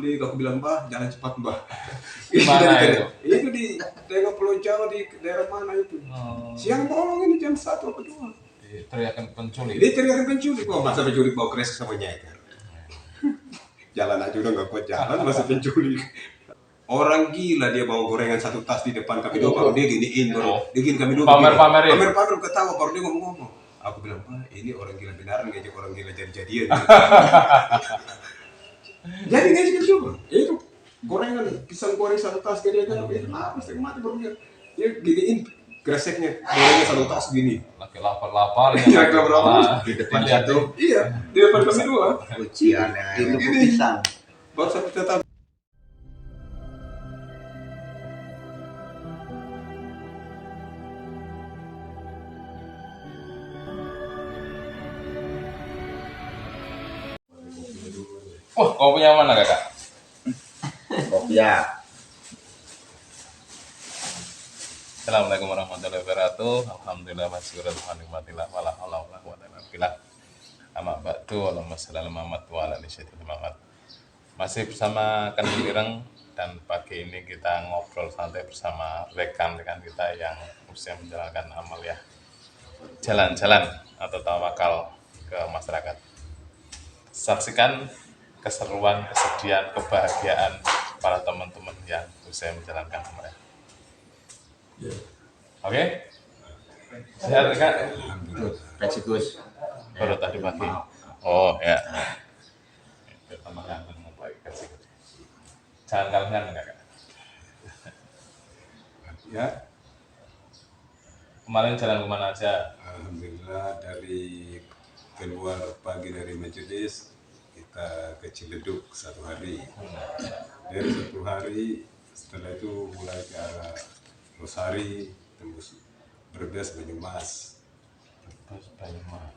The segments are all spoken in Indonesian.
Aku bilang, Mbah, jalan cepat, Mbah. Di mana itu? Itu di daerah Pulau Jawa, di daerah mana itu? Siang bolong ini jam 1 atau 2. Teriakan penculik. Ini teriakan penculik. Wah, masa penculik bawa keres sama nyeker. Jalan aja udah nggak kuat jalan, masa penculik. Orang gila dia bawa gorengan 1 tas di depan kami dua, baru dia giniin, baru dia gini kami dua. Pamer-pamerin. Pamer ketawa, baru dia ngomong-ngomong. Aku bilang, Pak, ini orang gila beneran ngajak orang gila jadi-jadian. Jadi ngajak juga. Itu gorengan, pisang goreng 1 tas dia kan, itu apa sih mati baru dia giniin kreseknya gorengan 1 tas gini. Laki lapar-lapar ya. Lapar-lapar di depan situ. Iya, di depan kami dua. Ujian itu pisang. Baru sampai tetap. Wah, kopinya mana kakak? Kopiah. Assalamualaikum warahmatullahi wabarakatuh. Alhamdulillah masyukur alhamdulillah wala haula wala quwwata illa billah. Amma ba'du, Allahumma shalli ala Muhammad wa ala ali sayyidina Muhammad. Masih bersama Kan Ireng dan pagi ini kita ngobrol santai bersama rekan-rekan kita yang usia menjalankan amaliyah jalan-jalan atau tawakal ke masyarakat. Saksikan keseruan, kesedihan, kebahagiaan para teman-teman yang usia menjalankan amaliyah. Oke? Sehat kan? Pesikus. Baru tadi pagi. Oh ya. Jangan kalian enggak kak? Ya. Kemarin jalan kemana aja? Alhamdulillah dari keluar pagi dari majelis kita ke Ciledug 1 hari. Dari 1 hari setelah itu mulai ke arah Losari, tembus Brebes, Banyumas.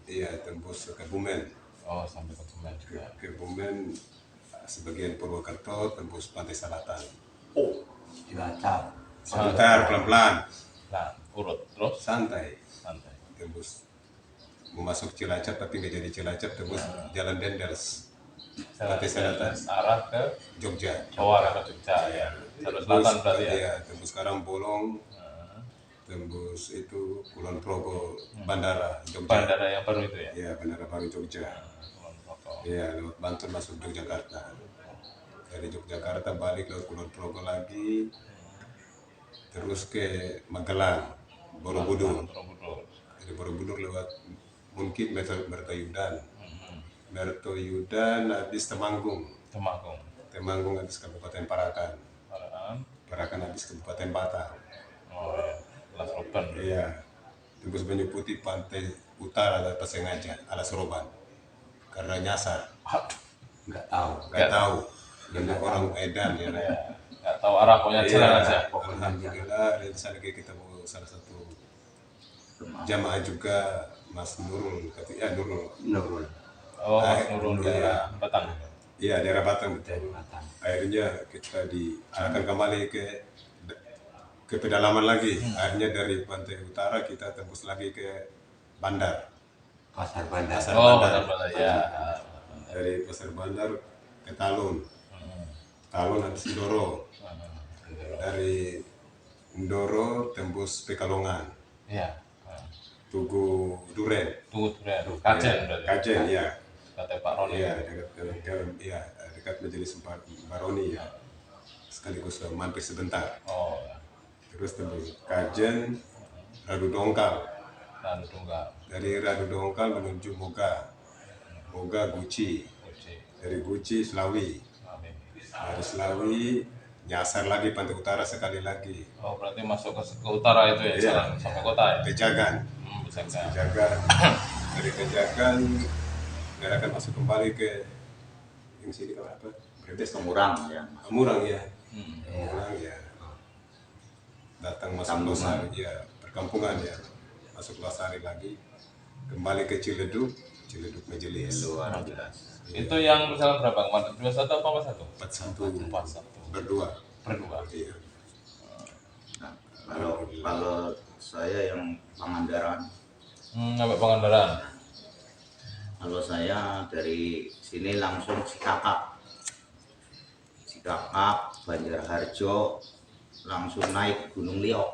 Iya, tembus ke Kebumen. Oh, sampai ke Kebumen juga. Kebumen sebagian Purwokerto, tembus Pantai Selatan. Oh, Cilacap. Sebentar, pelan-pelan. Nah, urut terus Santai. tembus Mau masuk Cilacap tapi nggak jadi Cilacap, tembus Jalan Dendels. Pantai Selatan Selatan. arah ke Jogja. Oh, arah ke Jogja ya. Jalur selatan berarti ya. Iya, tembus Karangbolong. Tembus itu Kulon Progo, Bandara Jogja. Bandara yang baru itu ya? Iya, Bandara baru Jogja. Iya, lewat Banten masuk Yogyakarta. Dari Yogyakarta balik ke Kulon Progo lagi, terus ke Magelang, Borobudur. Dari Borobudur lewat mungkin Mertoyudan. Mertoyudan habis Temanggung habis Kabupaten Parakan. Parakan habis Kabupaten Batang. Oh ya, Las Roban. Iya, tembus Banyu Putih pantai utara atau sengaja Alas Roban karena nyasar. Nggak tahu. Nggak tahu. Banyak orang edan ya. Nggak tahu arah, pokoknya jalan aja. Alhamdulillah dari sana kita mau salah satu jamaah juga Mas Nurul, Nurul. Oh, Mas Nurul daerah Batang. Iya, daerah Batang betul. Akhirnya kita diarahkan kembali ke pedalaman lagi. Akhirnya dari pantai utara kita tembus lagi ke Bandar. Pasar Bandar. Bandar ya. Dari Pasar Bandar ke Talun. Talun habis Ndoro. Dari Ndoro tembus Pekalongan. Iya. Tugu Duren. Kajen berarti. Kajen ya. Kata Pak Roni. Iya, dekat Majelis Pak Roni ya. Sekaligus mampir sebentar. Oh. Terus tembus Kajen, Radu Dongkal. Dari Radu Dongkal menuju Moga Guci. Dari Guci Slawi. Dari Slawi nyasar lagi pantai utara sekali lagi. Oh, berarti masuk ke utara itu ya, jalan sampai kota ya? Pejagan. Pejagan. Dari Pejagan kita akan masuk kembali ke yang sini apa? Brebes, Murang ya. Murang ya. Murang ya. Datang masuk Losari ya, perkampungan ya. Masuk Losari lagi. Kembali ke Ciledug Majelis. Itu yang misalnya berapa kemarin? 21 apa 41? 41. Berdua. Iya. Nah, kalau saya yang Pangandaran. Sampai Pangandaran. Kalau saya dari sini langsung Cikakak. Dakak, Banjarharjo, langsung naik Gunung Liok.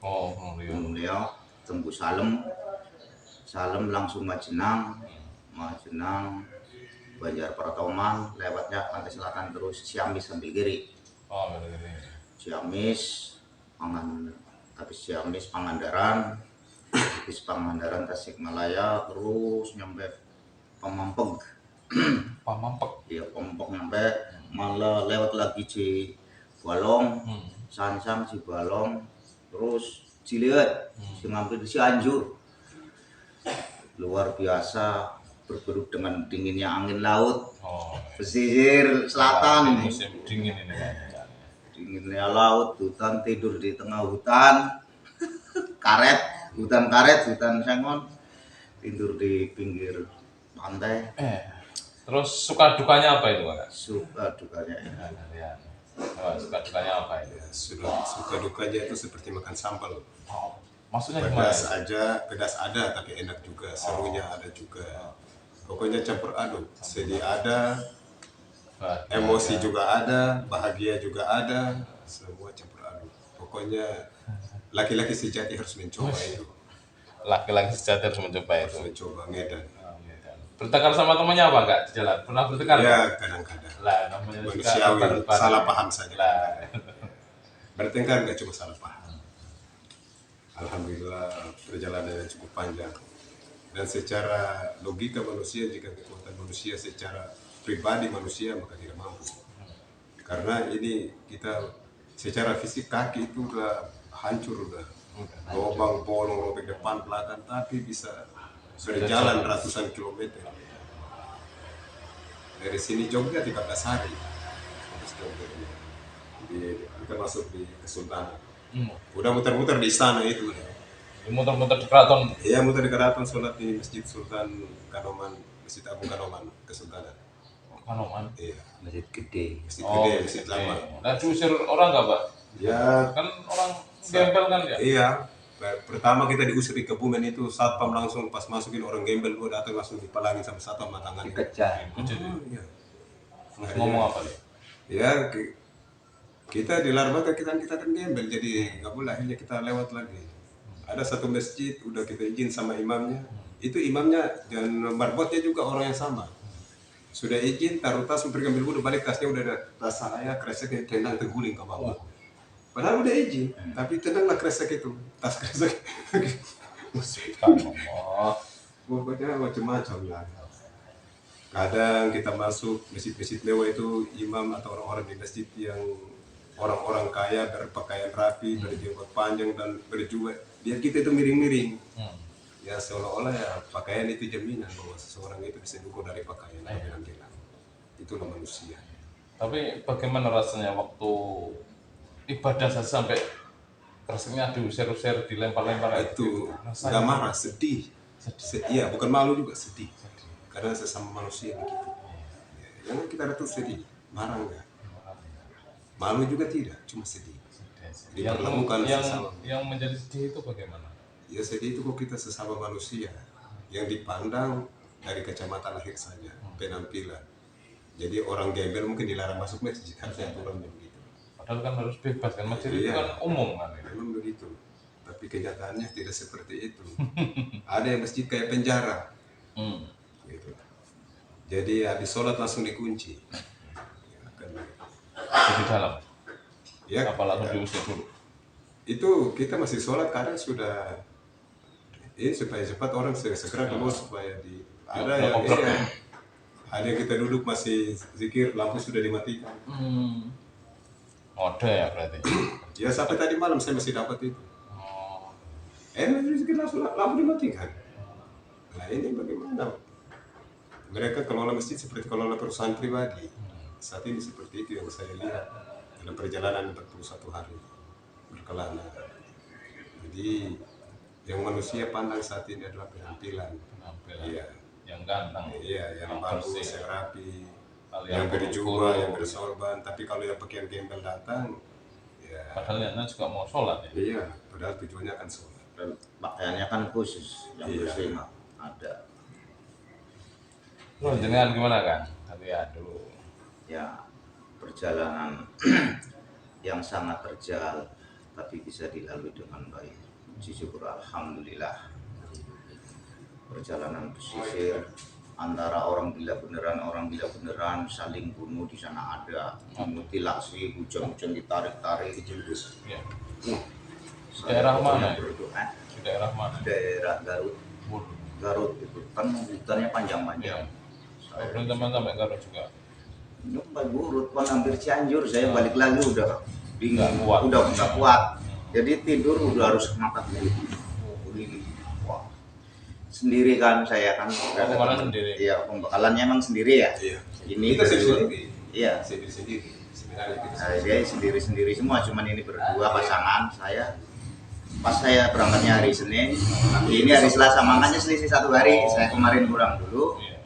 Oh, Gunung Liok, tembus Salem, Salem langsung Majenang, Majenang, Banjar Pertoman, lewatnya pantai selatan terus Ciamis sambil kiri. oh, gini. Ciamis, habis Ciamis Pangandaran, habis Pangandaran Tasikmalaya, terus nyampe Pemampeg. Pamampek. Ya Pemampeg nyampe, malah lewat lagi Cibalong, Sansang, Cibalong, terus Cileut, ngambil di Cianjur. Luar biasa, bergeruk dengan dinginnya angin laut, Oh, pesisir selatan. musim dingin ini kan. Dinginnya laut, hutan, tidur di tengah hutan, hutan karet, hutan sengon, tidur di pinggir pantai. Terus suka dukanya apa itu, Kak? Suka dukanya ya. Ya. Oh, suka dukanya apa itu? Ya, suka dukanya itu seperti makan sambal. Oh, maksudnya gimana? Pedas ada tapi enak juga, serunya ada juga. Pokoknya campur aduk, sedih ada, emosi juga ada, bahagia juga ada, semua campur aduk. Pokoknya laki-laki sejati harus mencoba itu. Laki-laki sejati harus mencoba itu. Harus mencoba ngedan. Bertengkar sama temannya apa enggak di jalan? Pernah bertengkar? Ya kadang-kadang. Lah, namanya juga Manusiawi, apa-apa. salah paham saja. Lah. Bertengkar nggak cuma salah paham. Alhamdulillah perjalanannya cukup panjang. Dan secara logika manusia, jika kekuatan manusia secara pribadi manusia maka tidak mampu. Karena ini kita secara fisik kaki itu udah hancur, udah lubang bolong robek depan belakang, tapi bisa berjalan ratusan kilometer. Dari sini Jogja 13 hari. Kita masuk di Kesultanan. Udah muter-muter di istana itu. Muter-muter di keraton. Iya, muter di keraton, sholat di Masjid Sultan Kanoman, Masjid Agung Kanoman, Kesultanan. Kanoman. Iya. Masjid gede. Masjid gede, masjid lama. Nah, diusir orang nggak, Pak? Ya, Kan orang gembel kan ya? iya. Pertama kita diusir di Kebumen itu, satpam langsung pas masukin orang gembel, gua datang langsung dipalangin sama satpam matangan. Dikejar. Iya. Ngomong apa nih? Ya, kita dilarang kita kan gembel, jadi nggak boleh, akhirnya kita lewat lagi. Ada satu masjid, udah kita izin sama imamnya, itu imamnya dan marbotnya juga orang yang sama. Sudah izin, taruh tas, pergi ambil wudhu, balik tasnya udah ada tas saya, kresek tendang terguling ke bawah. Padahal udah izin, tapi tendanglah kresek itu, tas kresek. Allah. Pokoknya macam-macam lah. Kadang kita masuk masjid-masjid mewah itu, imam atau orang-orang di masjid yang orang-orang kaya berpakaian rapi, berjenggot panjang dan berjubah, biar kita itu miring-miring. Ya seolah-olah ya pakaian itu jaminan bahwa seseorang itu bisa dukung dari pakaian atau penampilan. Itulah manusia. Tapi bagaimana rasanya waktu ibadah saja sampai rasanya diusir-usir, dilempar-lempar Itu rasanya nggak marah, sedih. Iya, bukan malu juga, sedih. Karena sesama manusia begitu. Ya, yang kita itu sedih, marah enggak? Malu juga tidak, cuma sedih. Dipertemukan sesama. Yang menjadi sedih itu bagaimana? Ya sedih itu kok kita sesama manusia yang dipandang dari kacamata lahir saja, penampilan. Jadi orang gembel mungkin dilarang masuk masjid, harusnya aturannya begitu. Padahal kan harus bebas kan, masjid itu Iya. kan umum kan. Memang begitu, tapi kenyataannya tidak seperti itu. Ada yang masjid kayak penjara, gitu. Jadi habis sholat langsung dikunci. Ya, kan begitu. Di dalam. Ya, Apa langsung ya. diusir dulu? Itu kita masih sholat kadang sudah ini supaya cepat orang segera keluar supaya ada yang ada yang kita duduk masih zikir, lampu sudah dimatikan. Mode ya berarti. Ya sampai tadi malam saya masih dapat itu. Oh. Masih zikir langsung lampu dimatikan. Nah ini bagaimana? Mereka kelola masjid seperti kelola perusahaan pribadi. Saat ini seperti itu yang saya lihat dalam perjalanan 41 hari berkelana. Jadi yang manusia pandang saat ini adalah penampilan. Iya. Yang ganteng. Iya, yang bagus, yang rapi, yang berjubah, yang bersorban. Tapi kalau yang pakaian gembel datang, ya. Padahal niatnya juga mau sholat ya. Iya, padahal tujuannya kan sholat. Dan pakaiannya kan khusus, yang bersih nggak ada. Lo jenengan gimana kan? Lihat dulu. Ya perjalanan yang sangat terjal tapi bisa dilalui dengan baik. Puji syukur alhamdulillah. Perjalanan pesisir antara orang gila beneran saling bunuh di sana ada, mutilasi, hujan-hujan ditarik-tarik dijembus. Ya. Daerah mana? Di daerah mana? Daerah Garut. Garut itu kan hutannya panjang-panjang. Belum teman-teman Garut juga. Nyampe Garut, kan hampir Cianjur. Saya balik lagi udah bingung, kuat. udah nggak kuat. Jadi tidur udah harus mata begini. Wah. Sendiri kan saya kan. Pembekalan sendiri. Iya, pembekalannya emang sendiri ya. Iya. Ini kita berdua. sendiri. Iya. Sendiri. Sebenarnya kita Nah, dia sendiri semua, cuman ini berdua pasangan saya. Pas saya berangkatnya hari Senin, ini hari Selasa, makanya selisih 1 hari. Saya kemarin pulang dulu, Iya.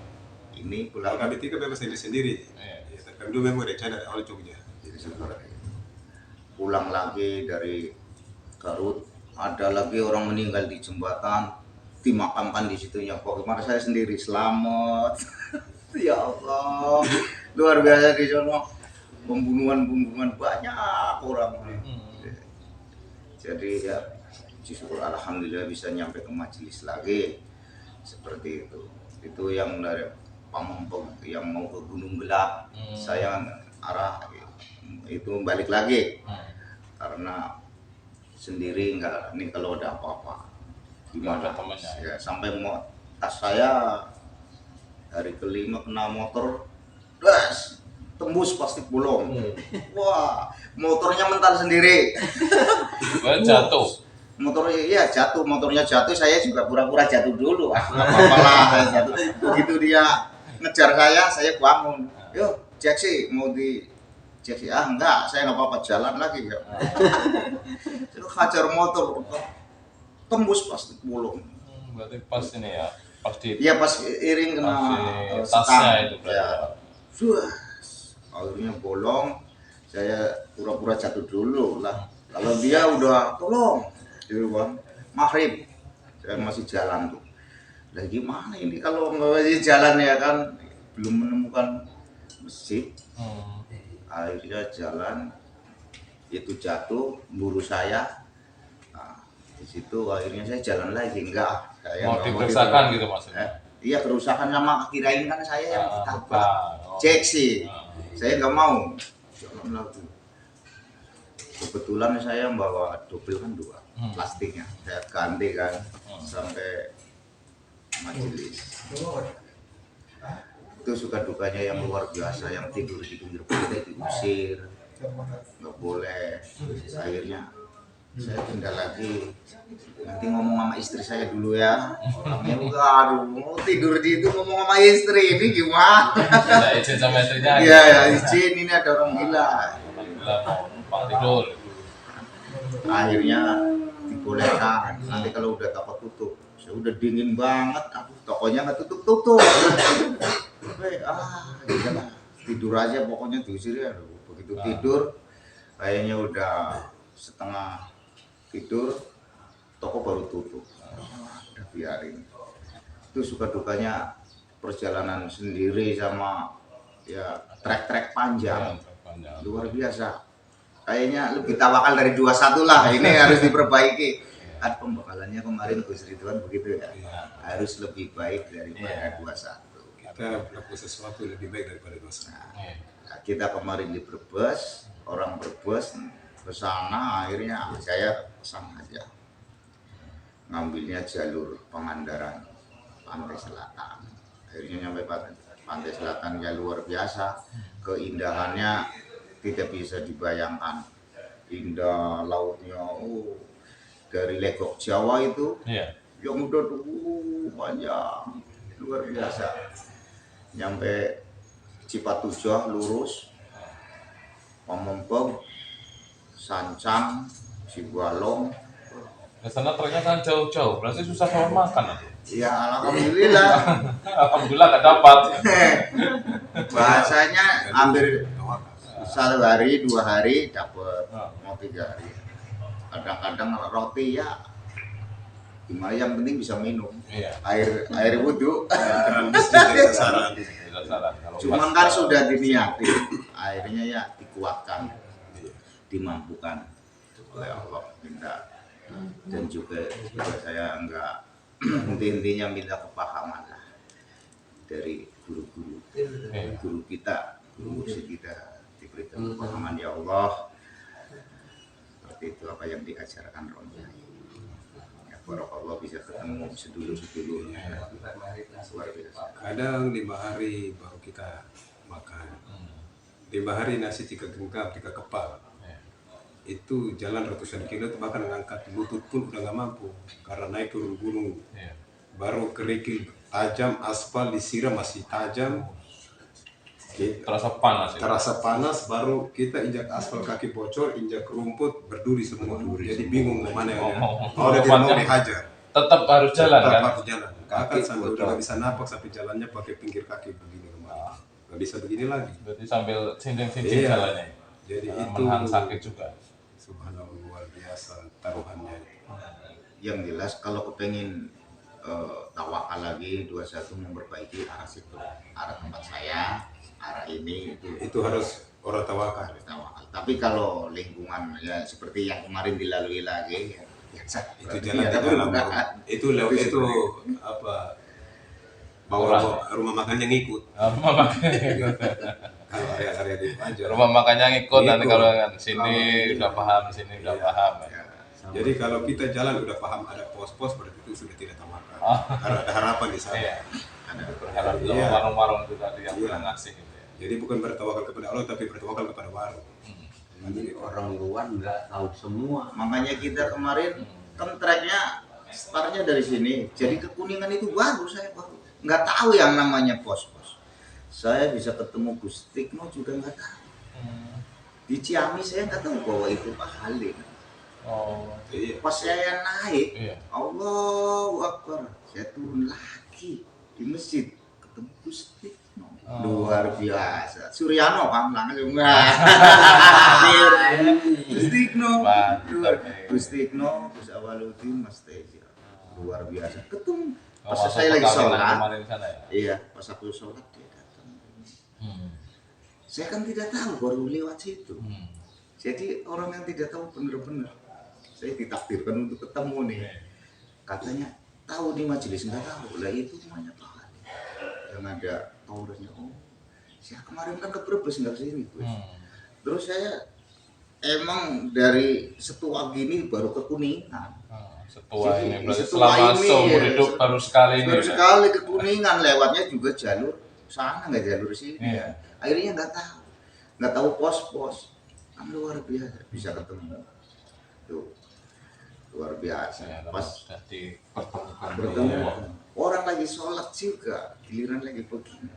ini Kalau pulang kami tiga memang sendiri. Iya. Ya, kami dulu memang rencana awal Jogja. pulang lagi dari Garut. Ada lagi orang meninggal di jembatan, dimakamkan di situ nyokok. Kemarin saya sendiri selamat. Ya Allah, luar biasa di sana. Pembunuhan banyak orang. Jadi ya, syukur alhamdulillah bisa nyampe ke majelis lagi seperti itu. Itu yang dari Pamempeng yang mau ke Gunung Gelap, saya arah itu balik lagi karena sendiri enggak. Ini kalau ada apa-apa gimana? Ya, sampai tas saya hari kelima kena motor, das tembus plastik bolong. Wah, motornya mental sendiri. Jatuh. Motornya iya jatuh, motornya jatuh, saya juga pura-pura jatuh dulu. Nggak apa-apa lah, saya jatuh. Begitu dia ngejar saya bangun. Yo, Jaksi mau di Jaksi, enggak, saya nggak apa-apa, jalan lagi ya. Saya hajar motor, tembus plastik bolong. Berarti pas ini ya, pas di. Iya pas iring kena tasnya itu. Ya. Akhirnya bolong, saya pura-pura jatuh dulu lah. Kalau dia udah tolong, di ruang maghrib, saya masih jalan tuh. Lah gimana ini kalau nggak masih jalan ya kan, belum menemukan masjid. Akhirnya jalan, itu jatuh, buru saya. Nah, di situ akhirnya saya jalan lagi, enggak. Saya Mau diperiksakan gitu maksudnya? Iya kerusakan sama kirain kan saya yang ditabrak. Oh. Cek sih. Saya nggak mau jalan lagi. Kebetulan saya bawa double kan 2 plastiknya, saya ganti kan sampai majelis. Itu suka dukanya yang luar biasa, yang tidur di pinggir pantai diusir, nggak boleh. Akhirnya saya pindah lagi, nanti ngomong sama istri saya dulu ya. Orangnya enggak, aduh tidur di itu ngomong sama istri, ini gimana? Minta izin sama istrinya. Iya ya izin, ini ada orang gila. Gila mau tidur. Akhirnya dibolehkan, nanti kalau udah toko tutup. Saya udah dingin banget, aduh tokonya nggak tutup. Gila, tidur aja pokoknya diusir ya. Begitu tidur, kayaknya udah setengah tidur, toko baru tutup. Udah biarin. Itu suka dukanya perjalanan sendiri sama ya trek-trek panjang. Luar biasa. Kayaknya lebih tawakal dari 21 lah. Ini harus diperbaiki. Kan pembekalannya kemarin Gus Ridwan begitu ya. Harus lebih baik daripada 21. Kita melakukan sesuatu lebih baik daripada 21. Nah, kita kemarin di Brebes, orang Brebes ke sana, akhirnya saya kesana aja. Ngambilnya jalur Pangandaran, Pantai Selatan. Akhirnya nyampe Pantai Selatan ya luar biasa. Keindahannya tidak bisa dibayangkan. Indah lautnya, dari Legok Jawa itu, yang udah panjang, luar biasa. Nyampe Cipatujah lurus, Pamempeng, Sancang, Cibalong. Ke sana ternyata jauh-jauh, berarti susah sama makan. Ya alhamdulillah. Alhamdulillah gak dapat. Bahasanya hampir 1 hari, 2 hari dapat, mau 3 hari. Kadang-kadang roti ya, gimana yang penting bisa minum. Air wudhu. Sasaran. Cuman kan sudah diniati, akhirnya ya dikuatkan, Iya. dimampukan oleh Allah minta. Dan juga saya enggak intinya minta kepahaman lah dari guru-guru kita, guru musik kita, diberikan kepahaman ya Allah, seperti itu apa yang diajarkan Romo Yai. Ya, barakallah bisa ketemu sedulur-sedulurnya, luar biasa. Kadang 5 hari baru kita makan. 5 hari nasi 3 genggam, 3 kepal. Itu jalan ratusan kilo, itu bahkan ngangkat lutut pun udah nggak mampu karena naik turun gunung. Baru kerikil tajam, aspal disiram masih tajam. Terasa panas ya? Terasa panas, baru kita injak aspal kaki bocor, injak rumput berduri semua. Jadi bingung mau mana yang udah dia mau dihajar. Tetap harus jalan kan? Tetap harus jalan. Kakak sampai udah nggak bisa napak sampai jalannya pakai pinggir kaki begini kemarin. Nggak bisa begini lagi. Berarti sambil cincin-cincin jalannya. Jadi itu menahan sakit juga. Subhanallah, luar biasa taruhannya. Yang jelas kalau kepengen tawakal lagi 21 memperbaiki arah situ, arah tempat saya, arah ini Itu harus orang tawakal. tawakal. Tapi kalau lingkungan ya seperti yang kemarin dilalui lagi ya biasa. Itu jalan di dalam itu apa bawa rumah makan yang ikut. Rumah makannya Kalau area-area di aja. rumah makannya ngikut nanti Ngikut. kalau kan sini udah paham, sini udah paham. Ya, Jadi kalau kita jalan udah paham ada pos-pos, berarti itu sudah tidak tawakal. Karena ada harapan di sana. Iya. ada Berharap Iya. sama warung-warung itu tadi yang Iya. pernah ngasih gitu ya. Jadi bukan bertawakal kepada Allah, tapi bertawakal kepada warung. Ini orang luar nggak tahu semua. makanya kita kemarin kan tracknya startnya dari sini. Jadi ke Kuningan itu saya baru nggak tahu yang namanya pos-pos. Saya bisa ketemu Gus Tikno juga nggak tahu. Di Ciamis saya nggak tahu bahwa itu Pak Halim. Oh, Iya. Pas saya naik, iya. Allahu Akbar, saya turun lagi di masjid ketemu Gus Tikno. Luar biasa. Suryano kan langsung Gus Tikno. Mantap. Gus Tikno, Gus Awaludin, Mas Teja. Luar biasa. Ketemu. Pas Waktu saya lagi perkawinan sholat. kemarin di sana ya. Iya, pas aku sholat dia datang. Saya kan tidak tahu baru lewat situ. Jadi orang yang tidak tahu benar-benar. Saya ditakdirkan untuk ketemu nih. Katanya tahu di majelis nggak tahu. Lah itu namanya Pak Halim. Yang ada taurusnya. Oh, saya kemarin kan ke Brebes nggak sini. Terus saya emang dari setua gini baru ke Kuningan. Setua Jadi, ini berarti setua selama ini, seumur ya, hidup baru sekali ini. Baru ya? sekali ke Kuningan, lewatnya juga jalur sana nggak jalur sini. Iya. Akhirnya nggak tahu pos-pos. Kan luar biasa bisa ketemu. Tuh luar biasa. Ya, Pas sudah dipertemukan. bertemu Ya. orang lagi sholat juga, giliran lagi begini.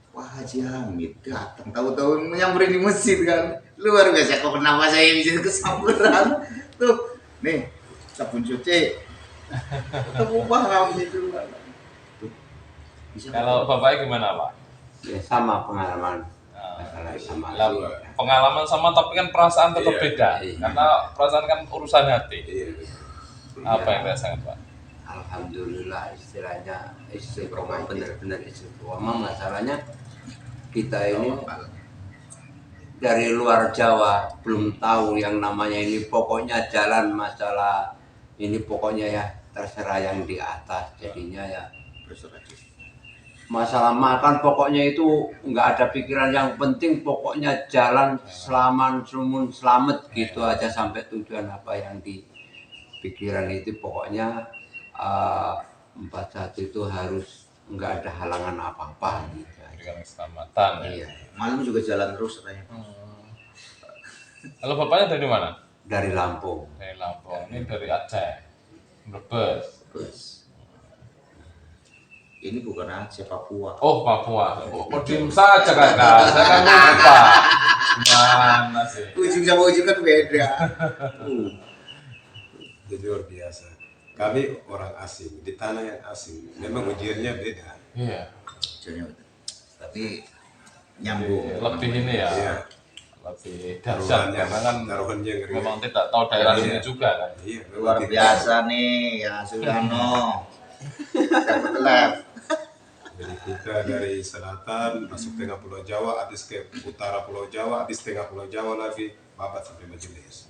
Wah Haji Hamid datang, tahu-tahu menyamperin di masjid kan. Luar biasa. Kok kenapa saya bisa kesamperan? Tuh, nih sabun cuci. Ketemu Pak Hamid dulu. Tuh, bisa Kalau bapaknya gimana Pak? Ya, sama pengalaman. Nah, Masalah sama. Lah, pengalaman sama tapi kan perasaan tetap Iya. beda. Iya. Karena perasaan kan urusan hati. Iya. Apa yang dirasakan Pak? Alhamdulillah istilahnya istiqomah, benar-benar istiqomah. Masalahnya kita ini dari luar Jawa belum tahu yang namanya ini, pokoknya jalan masalah ini pokoknya ya terserah yang di atas, jadinya ya berserah. masalah makan pokoknya itu nggak ada pikiran, yang penting pokoknya jalan selamat gitu aja sampai tujuan apa yang di pikiran itu. Pokoknya 41 itu harus nggak ada halangan apa-apa gitu aja. Berikan keselamatan ya. Iya, Malam juga jalan terus katanya. Kalau bapaknya dari mana? dari Lampung. Dari Lampung. Ini dari Aceh. Brebes. Terus ini bukan Aceh, Papua. Oh, Papua. Oh, diem saja kakak. Saya kan lupa. Gimana sih? Ujung sama ujung kan beda. Jadi luar biasa. Kami orang asing di tanah yang asing. Memang ujiannya beda. Iya. Tapi nyambung. Lebih ini ya. Iya. Lebih dahsyat karena kan taruhannya ngeri. memang tidak tahu daerah Iya. sini juga kan. Iya, memang Luar tidak. biasa nih ya Suryano. Dapat lab. Jadi kita dari selatan masuk tengah Pulau Jawa, habis ke utara Pulau Jawa, habis tengah Pulau Jawa lagi, babat sampai Majelis.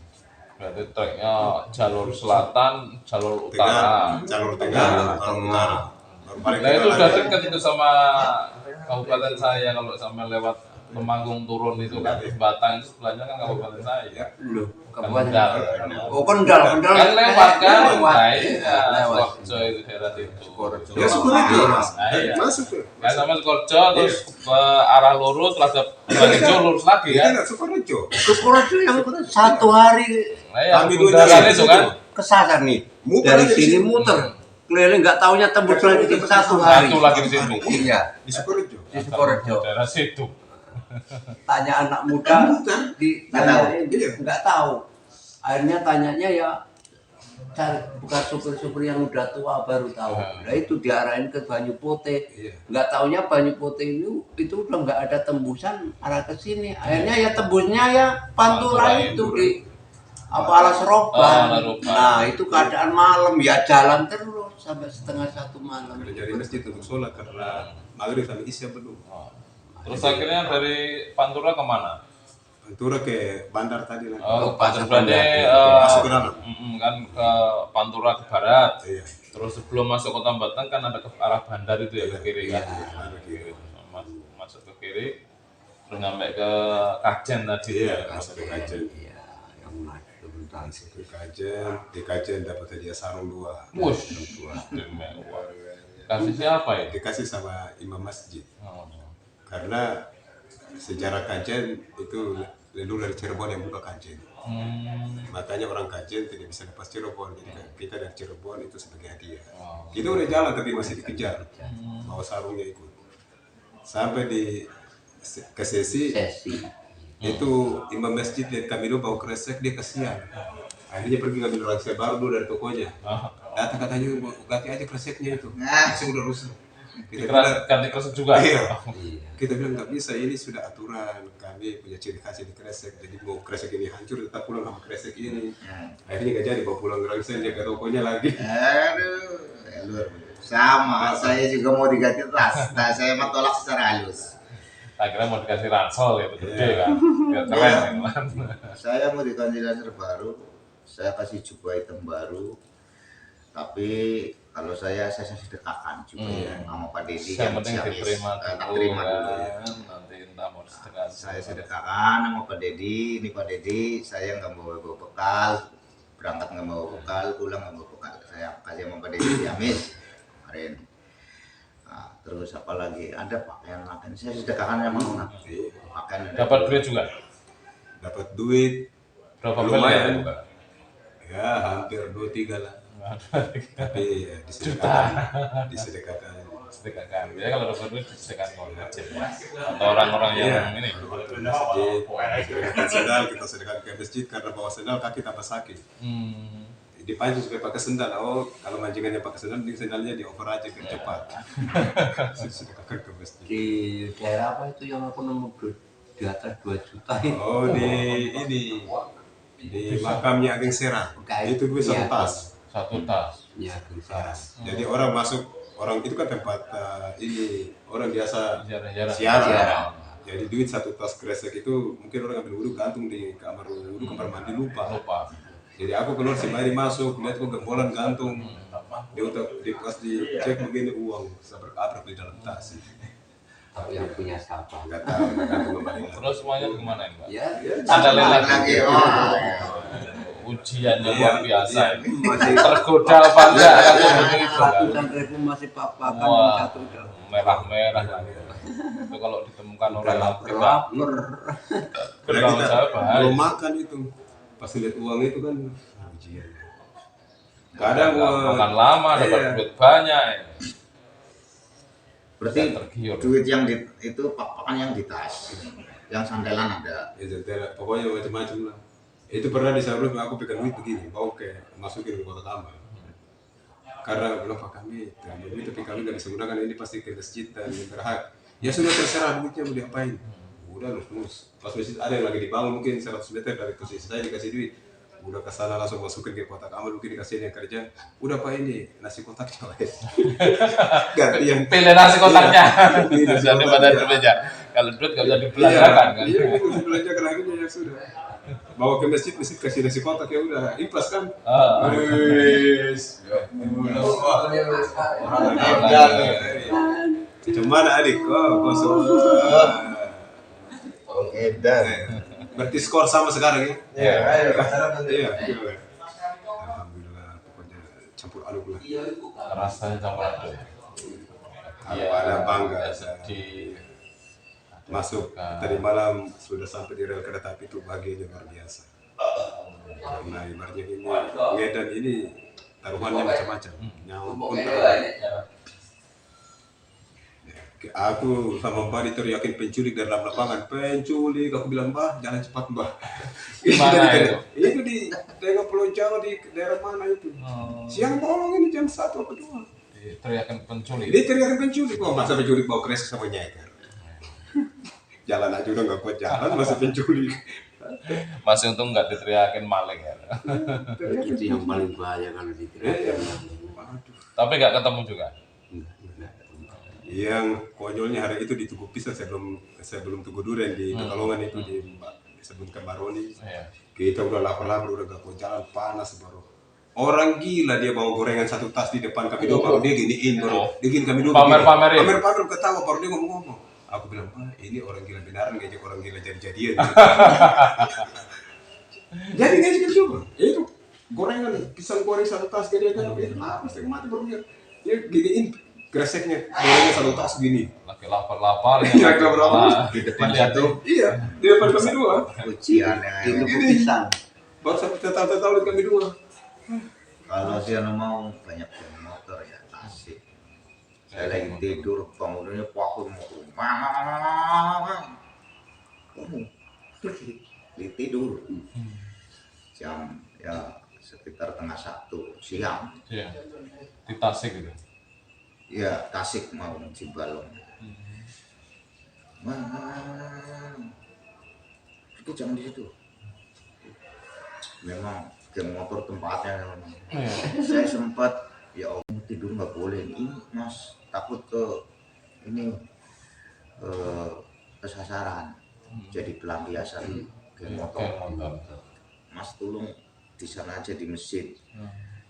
Berarti treknya jalur selatan, jalur Tengah, utara. jalur tengah, baru utara. Baru balik Nah itu tengah udah lagi. dekat itu sama kabupaten saya, kalau sampai lewat Temanggung turun itu kan Batang itu sebelahnya kan kabupaten saya. Loh, Kendal. Kendal. Oh, Kendal Kan lewat kan, lewat. nah iya, Lewat. Sukoharjo itu daerah situ. Ya Sukoharjo mas, Nah, iya. masuk tuh. Kan sama Sukoharjo terus ke arah lurus, terus ada Balijo lurus lagi Iya kan. nggak Sukoharjo. Sukoharjo yang satu hari Nah iya, Kami bundaran dulunya itu kan. kesasar nih. Muter Dari aja di sini situ. muter. Keliling nggak taunya tembus lagi ke satu hari. Satu lagi di situ. Iya, Di Sukoharjo. di Sukoharjo. Daerah situ. Tanya anak muda ditanyain Iya. nggak tahu. Akhirnya tanyanya ya cari bukan supir-supir yang udah tua baru tahu. Nah itu diarahin ke Banyu Putih. Iya. Nggak taunya Banyu Putih itu udah nggak ada tembusan arah ke sini. Akhirnya ya tembusnya ya Pantura itu di apa Alas Roban. Alas Roban. Nah itu keadaan malam ya jalan terus sampai setengah satu malam. Udah jadi masjid untuk sholat karena maghrib sampai isya belum. Terus akhirnya dari Pantura kemana? Pantura ke bandar tadi lah. Oh, Ke Pasar berarti Bandar. Masuk ke dalam. kan ke Pantura ke barat. Iya. Terus sebelum masuk Kota Batang kan ada ke arah bandar itu ya ke kiri kan. Ada kiri. Masuk ke kiri terus nyampe ke Kajen tadi. Iya, masuk ke Kajen. Iya, yang maju tentang Ke Kajen, di Kajen dapat hadiah sarung 2. Wush, mewah. Kasih siapa ya? Dikasih sama imam masjid. Oh. Karena sejarah Kajen itu leluhur dari Cirebon yang buka Kajen. Makanya orang Kajen tidak bisa lepas Cirebon. Jadi kita dari Cirebon itu sebagai hadiah. Kita udah jalan tapi masih dikejar. Bawa sarungnya ikut. Sampai ke sesi itu imam masjid lihat kami dulu bawa kresek, dia kasihan. Akhirnya pergi ngambil ransel baru dulu dari tokonya. Datang katanya ganti aja kreseknya itu. Masih udah rusak. Kita bilang, Ganti kresek juga. iya. Kita bilang nggak bisa, ini sudah aturan. Kami punya ciri khas di kresek. Jadi mau kresek ini hancur tetap pulang sama kresek ini. Akhirnya nggak jadi bawa pulang ranselnya ke tokonya lagi. Aduh, luar biasa. Sama, saya juga mau diganti tas. Nah, saya mah tolak secara halus. Akhirnya mau dikasih ransel ya, gede kan. Biar keren kan. Saya mau diganti laser baru. Saya kasih jubah hitam baru. Tapi kalau saya sedekahkan juga ya sama Pak Dedi Yang penting diterima tak dulu terima dulu ya. kan. Nanti entah mau disedekahkan. Saya sedekahkan sama Pak Dedi. Ini Pak Dedi, saya nggak bawa bekal, berangkat nggak bawa bekal, pulang nggak bawa bekal. Saya kasih sama Pak Dedi Yamis kemarin. Nah, terus apa lagi? Ada pakaian saya sedekahkan sama anak. Pakaian ada Dapat 2. duit juga. Dapat duit Berapa lumayan. miliar? Ya hampir 2-3 lah. Tapi ya, disedekahkan. Sedekahkan. Ya kalau dapat duit sedekahkan ke masjid. Atau orang-orang yang ini. Ke masjid, sedekahkan sendal, kita sedekahkan ke masjid karena bawa sendal kaki tambah sakit. Dipancing supaya pakai sendal. Oh, kalau mancingannya pakai sendal, di sendalnya di over aja biar cepat. Sedekahkan ke masjid. Di daerah apa itu yang aku nemu di atas 2 juta itu? Oh, di makamnya Ageng Serang. Itu duit satu tas. Satu tas. Ya, Tas. Jadi orang masuk, orang itu kan tempat ini orang biasa Jarang-jarang. siaran. Jadi duit satu tas kresek itu mungkin orang ambil wudhu gantung di kamar wudhu, kamar mandi lupa. Jadi aku keluar si Mari masuk, lihat kok gembolan gantung. Dia untuk pas dicek begini uang sabrak-abrak di dalam tas. Tahu yang punya siapa? Enggak tahu, gantung kembali. Terus semuanya kemana ya, Mbak? Ya, Ada lagi. Oh, Ujiannya luar biasa. masih Tergoda apa enggak? Kan begitu kan. ratusan ribu masih papakan Wah, satu jam. merah-merah kan. Itu kalau ditemukan orang yang kita Lapar. bertanggung jawab bahaya. Belum makan itu. Pas lihat uang itu kan ujian. Kadang makan lama dapat iya. duit banyak. berarti Tergiur. duit yang itu papakan yang di tas, yang sandalan ada. Ya jentera, pokoknya macam-macam lah. Itu pernah di Sabrus aku pegang duit begini, bawa masukin ke kotak amal. Karena belum Pak kami terima duit tapi kami nggak bisa gunakan ini pasti ke masjid dan yang berhak. Ya sudah terserah duitnya mau diapain. Udah lulus. Pas masjid ada yang lagi dibangun mungkin 100 meter dari posisi saya dikasih duit. Udah ke sana langsung masukin ke kotak amal, mungkin dikasih yang kerja. Udah Pak ini nasi kotaknya wes. Gantian. Pilih nasi kotaknya. Pilih nasi Jadi pada kotaknya. berbeda. Kalau duit nggak bisa dibelanjakan kan. Iya, ini mesti belanjakan akhirnya ya sudah. Bawa ke masjid kasih nasi kotak ya udah ikhlas kan. Wes. Cuman adik kok semua. Edan. Berarti skor sama sekarang ya? Iya. Iya. Alhamdulillah, pokoknya campur aduk lah. Rasanya campur aduk. Ada bangga saya. Sedih. Masuk tadi malam sudah sampai di rel kereta api itu bahagianya luar biasa. Nah ibaratnya ini Medan ini taruhannya macam-macam. Nyampun aku sama Mbak diteriakin penculik dari dalam lapangan, penculik. Aku bilang, Mbah jalan cepat Mbah. Mana itu? Itu di daerah Pulau Jawa, di daerah mana itu? Siang bolong ini jam 1 atau 2. Teriakan penculik. Dia teriakin penculik. Oh masa penculik bawa keres sama nyeker. Jalan aja udah nggak kuat jalan, masa penculik. Masih untung nggak diteriakin maling ya. Itu yang paling bahaya kalau diteriakin. Tapi nggak ketemu juga. Yang konyolnya hari itu di Tugu Pisang sebelum Tugu Duren di Pekalongan itu di sebelum ke Baroni. Iya. Kita udah lapar-lapar udah gak mau jalan, panas baru. Orang gila dia bawa gorengan 1 tas di depan kami dua, baru dia giniin baru. Dia gini kami dua. Pamer-pamerin. Pamer ketawa baru dia ngomong-ngomong. Aku bilang, Pak, ini orang gila beneran ngejek orang gila jadi-jadian. Jadi ngejek juga. Itu gorengan pisang goreng 1 tas dia kan itu setengah mati baru dia giniin kreseknya gorengan 1 tas gini. Lagi lapar-lapar ya. Iya, lapar-lapar. Di depan Dilihat situ Iya, di depan kami dua. ujian yang Pisang. Baru sampai tahu lihat kami dua. kalau dia mau banyak yang motor ya asik. Saya lagi tidur bangunnya pakai motor. Kamu tidur jam ya sekitar tengah 1 siang. Iya. Di Tasik gitu. Ya Tasik mau Cibalong. Itu jangan di situ. Memang geng motor tempatnya memang. Saya sempat ya om tidur nggak boleh ini mas, takut ke ini kesasaran. Jadi pelampiasan geng motor. Mas tolong di sana aja di masjid.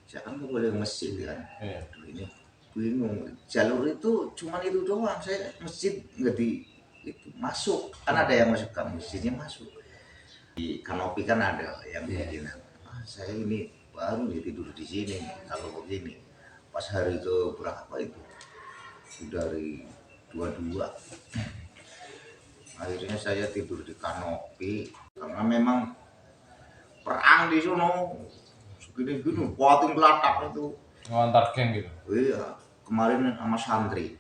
Saya kan nggak boleh masjid kan. Aduh, ini bingung, jalur itu cuma itu doang, saya masjid nggak di itu masuk, kan ada yang masuk ke masjidnya masuk di kanopi kan ada yang begini. Saya ini baru nih tidur di sini kalau begini. Pas hari ke berapa itu dari 22 akhirnya saya tidur di kanopi karena memang perang di sono segini-gini kuatin kelatak itu. Ngantar geng gitu. Iya, kemarin sama santri.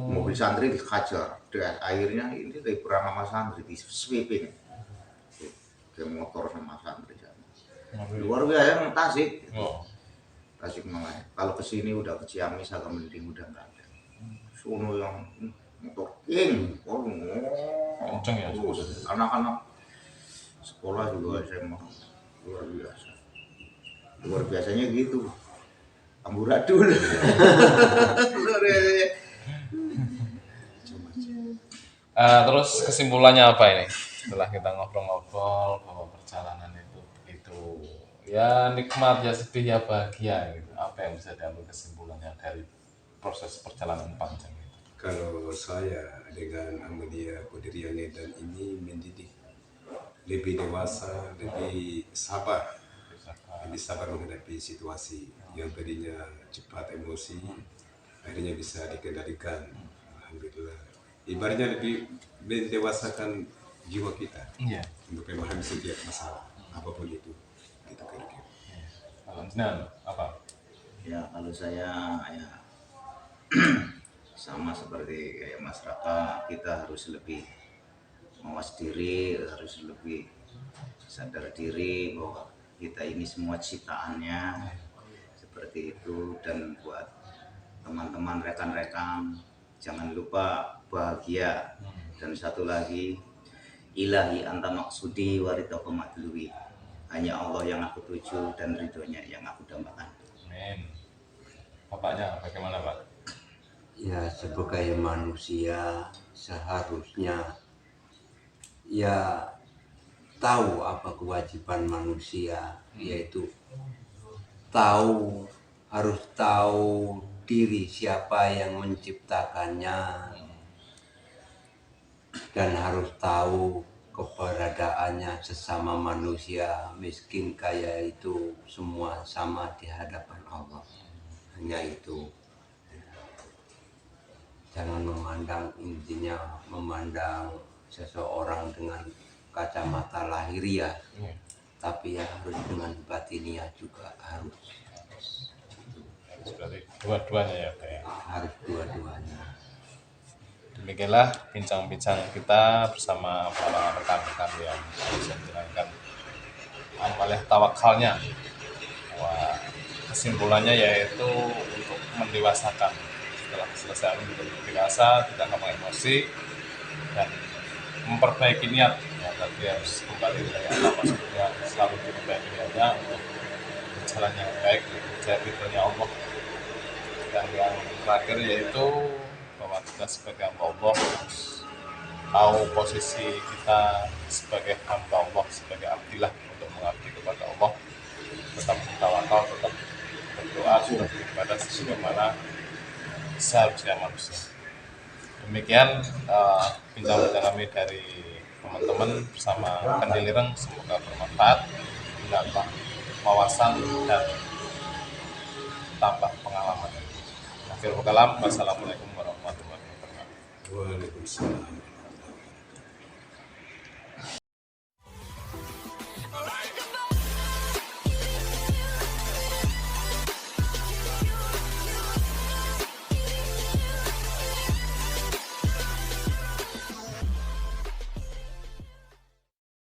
Mobil santri dikejar. Akhirnya ini dari perang sama santri di sweeping. Ke motor sama santri. Luar biasa yang Tasik. Tasik Malaya. Kalau kesini udah ke Ciamis agak mending udah nggak ada. Sono yang motor king. Kenceng ya. Anak-anak sekolah juga SMA luar biasa. Luar biasanya gitu. Amburadul. Terus kesimpulannya apa ini? Setelah kita ngobrol-ngobrol bahwa perjalanan itu ya nikmat, ya sedih, ya bahagia gitu. Apa yang bisa diambil kesimpulannya dari proses perjalanan panjang itu? Kalau saya dengan Ahmadiyah Qadiriyah Medan ini mendidik lebih dewasa, lebih sabar menghadapi situasi yang tadinya cepat emosi, akhirnya bisa dikendalikan. Alhamdulillah. Ibaratnya lebih mendewasakan jiwa kita untuk memahami setiap masalah apapun itu. Gitu kira-kira. Kalau Jinan apa? Ya kalau saya ya sama seperti kayak masyarakat, kita harus lebih mawas diri, harus lebih sadar diri bahwa kita ini semua ciptaannya seperti itu. Dan buat teman-teman rekan-rekan jangan lupa bahagia. Dan satu lagi, ilahi anta maksudi waritahu matlubi. hanya Allah yang aku tuju dan ridhonya yang aku dambakan. Amin. Bapaknya bagaimana Pak? Ya sebagai manusia seharusnya ya tahu apa kewajiban manusia, yaitu harus tahu diri siapa yang menciptakannya, dan harus tahu keberadaannya sesama manusia, miskin kaya itu semua sama di hadapan Allah. Hanya itu. Jangan memandang seseorang dengan kacamata lahiriah, tapi ya harus dengan batiniah juga harus. Berarti dua-duanya ya Pak ya. Harus dua-duanya. Demikianlah bincang-bincang kita bersama para rekan-rekan yang bisa menjalankan amalih tawakalnya. Wah, kesimpulannya yaitu untuk mendewasakan. Setelah selesai untuk dewasa, tidak gampang emosi dan memperbaiki niat. Ya, tadi harus kembali kepada Allah, maksudnya selalu diperbaiki niatnya untuk jalan yang baik, mencari ridhonya Allah. Dan yang terakhir yaitu bahwa kita sebagai hamba Allah harus tahu posisi kita sebagai hamba Allah, sebagai abdillah untuk mengabdi kepada Allah, tetap bertawakal, tetap berdoa, tetap beribadah sebagaimana seharusnya manusia. Demikian bincang-bincang kami dari teman-teman bersama Kendilireng, semoga bermanfaat, menambah wawasan dan tambah pengalaman. Akhirul kalam, wassalamualaikum warahmatullahi wabarakatuh. Waalaikumsalam.